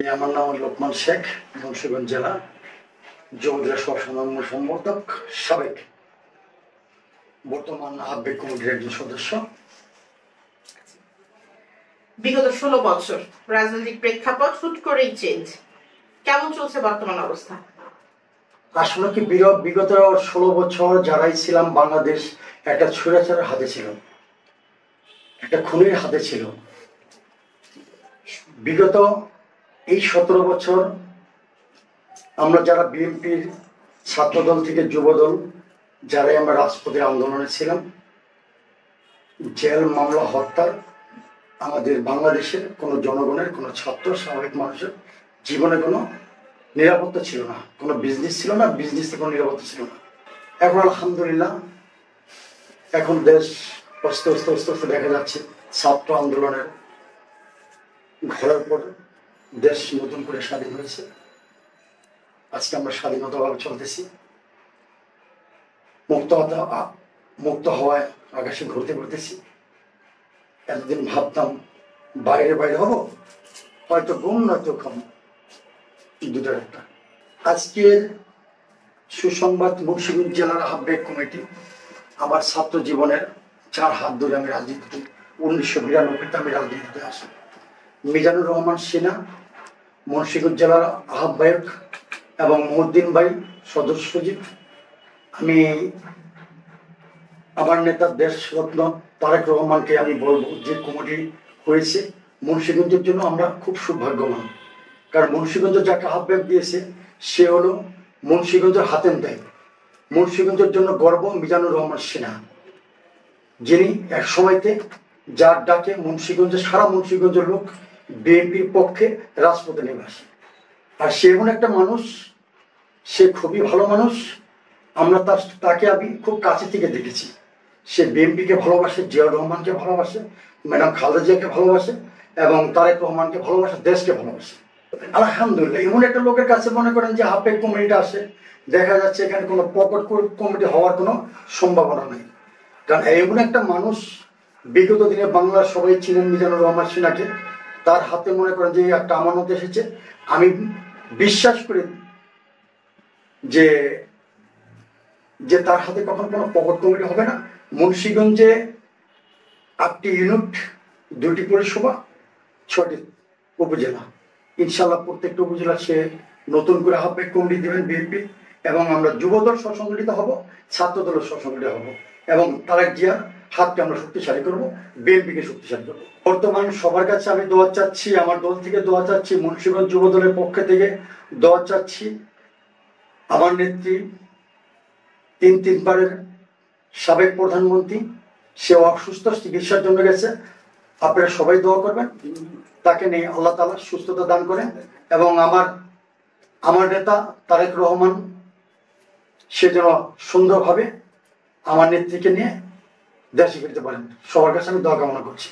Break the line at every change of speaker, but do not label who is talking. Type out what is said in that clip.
আমার নাম লোকমান শেখ, মুন্সিগঞ্জ জেলা যুবদলের সহসাধারণ সম্পাদক, সাবেক, বর্তমান আহ্বায়ক কমিটির একজন সদস্য।
বিগত 16 বছর রাজনৈতিক প্রেক্ষাপট হুট করেই চেঞ্জ, কেমন চলছে বর্তমান অবস্থা?
আসলে কি বিগত 16 বছর যারাই ছিলাম, বাংলাদেশ একটা স্বৈরাচারের হাতে ছিল, একটা খুনির হাতে ছিল। বিগত এই 17 বছর আমরা যারা বিএনপির ছাত্রদল থেকে যুবদল, যারাই আমরা রাজপথের আন্দোলনে ছিলাম, জেল, মামলা, হত্যার আমাদের বাংলাদেশের কোনো জনগণের, কোনো ছাত্র, স্বাভাবিক মানুষের জীবনে কোনো নিরাপত্তা ছিল না, কোনো বিজনেস ছিল না, বিজনেসে কোনো নিরাপত্তা ছিল না। এখন আলহামদুলিল্লাহ, এখন দেশ আস্তে আস্তে আস্তে আস্তে দেখা যাচ্ছে ছাত্র আন্দোলনের ঘোরার পর দেশ নতুন করে স্বাধীন হয়েছে। আজকে আমরা স্বাধীনতাভাবে চলতেছি, মুক্ত হওয়ায় আকাশে ঘুরতে ঘুরতেছি। এতদিন ভাবতাম বাইরে বাইরে হবো, হয়তো গুম নয়তো কম, দুটার একটা। আজকের সুসংবাদ, মুন্সিগঞ্জ জেলার আহ্বায়ক কমিটি, আমার ছাত্র জীবনের 4 হাত ধরে আমি রাজনীতিতে, 1992তে আমি রাজনীতিতে আসি। মিজানুর রহমান সিনা মুন্সিগঞ্জ জেলার আহ্বায়ক এবং মহিউদ্দিন ভাই সদস্য সচিব। আমি আমার নেতা দেশরত্ন তারেক রহমানকে আমি বলবো, যে কমিটি হয়েছে মুন্সিগঞ্জের জন্য আমরা খুব সৌভাগ্যবান। কারণ মুন্সিগঞ্জ যাকে আহ্বায়ক দিয়েছে সে হলো মুন্সিগঞ্জের হাতেম দেয়। মুন্সিগঞ্জের জন্য গর্ব মিজানুর রহমান সিনহা, যিনি এক সময়তে যার ডাকে মুন্সিগঞ্জের সারা মুন্সিগঞ্জের লোক বিএনপির পক্ষে রাজপথে নেমে আসে। আর সে এমন একটা মানুষ, সে খুবই ভালো মানুষ। আমরা তাকে আমি খুব কাছে থেকে দেখেছি। সে বিএনপিকে ভালোবাসে, জিয়াউর রহমানকে ভালোবাসে, ম্যাডাম খালেদা জিয়াকে ভালোবাসে এবং তারেক রহমানকে ভালোবাসে, দেশকে ভালোবাসে। আলহামদুলিল্লাহ, এমন একটা লোকের কাছে মনে করেন যে আহ্বায়ক কমিটিটা আসে, দেখা যাচ্ছে এখানে কোনো পকেট কমিটি হওয়ার কোনো সম্ভাবনা নেই। কারণ এমন একটা মানুষ, বিগত দিনে বাংলার সবাই চিনেন মিজানুর রহমান সিনহাকে, তার হাতে মনে করেন যে একটা আমানত এসেছে। আমি বিশ্বাস করি যে যে তার হাতে কখন কোনো পকেট কমিটি হবে না। মুন্সিগঞ্জে 8টি ইউনিট, 2টি পৌরসভা, 6টি উপজেলা, ইনশাল্লাহ প্রত্যেকটা উপজেলা সে নতুন করে আহ্বায়ক কমিটি দেবেন বিএনপি, এবং আমরা যুবদল সহসংগঠিত হব, ছাত্রদলের সহসংগঠিত হব এবং তারেক জিয়ার হাতকে আমরা শক্তিশালী করবো, বিএনপিকে শক্তিশালী করবো। বর্তমান সবার কাছে আমি দোয়া চাচ্ছি, আমার দল থেকে দোয়া চাচ্ছি, মুন্সিগঞ্জ যুবদলের পক্ষ থেকে দোয়া চাচ্ছি। আমার নেত্রী 3বারের সাবেক প্রধানমন্ত্রী, সে অসুস্থ, চিকিৎসার জন্য গেছে। আপনারা সবাই দোয়া করবেন, তাকে নিয়ে আল্লাহ তাআলা সুস্থতা দান করেন এবং আমার নেতা তারেক রহমান সে যেন সুন্দরভাবে আমার নেত্রীকে নিয়ে দেশে ফিরতে পারেন। সবার কাছে আমি দোয়া কামনা করছি।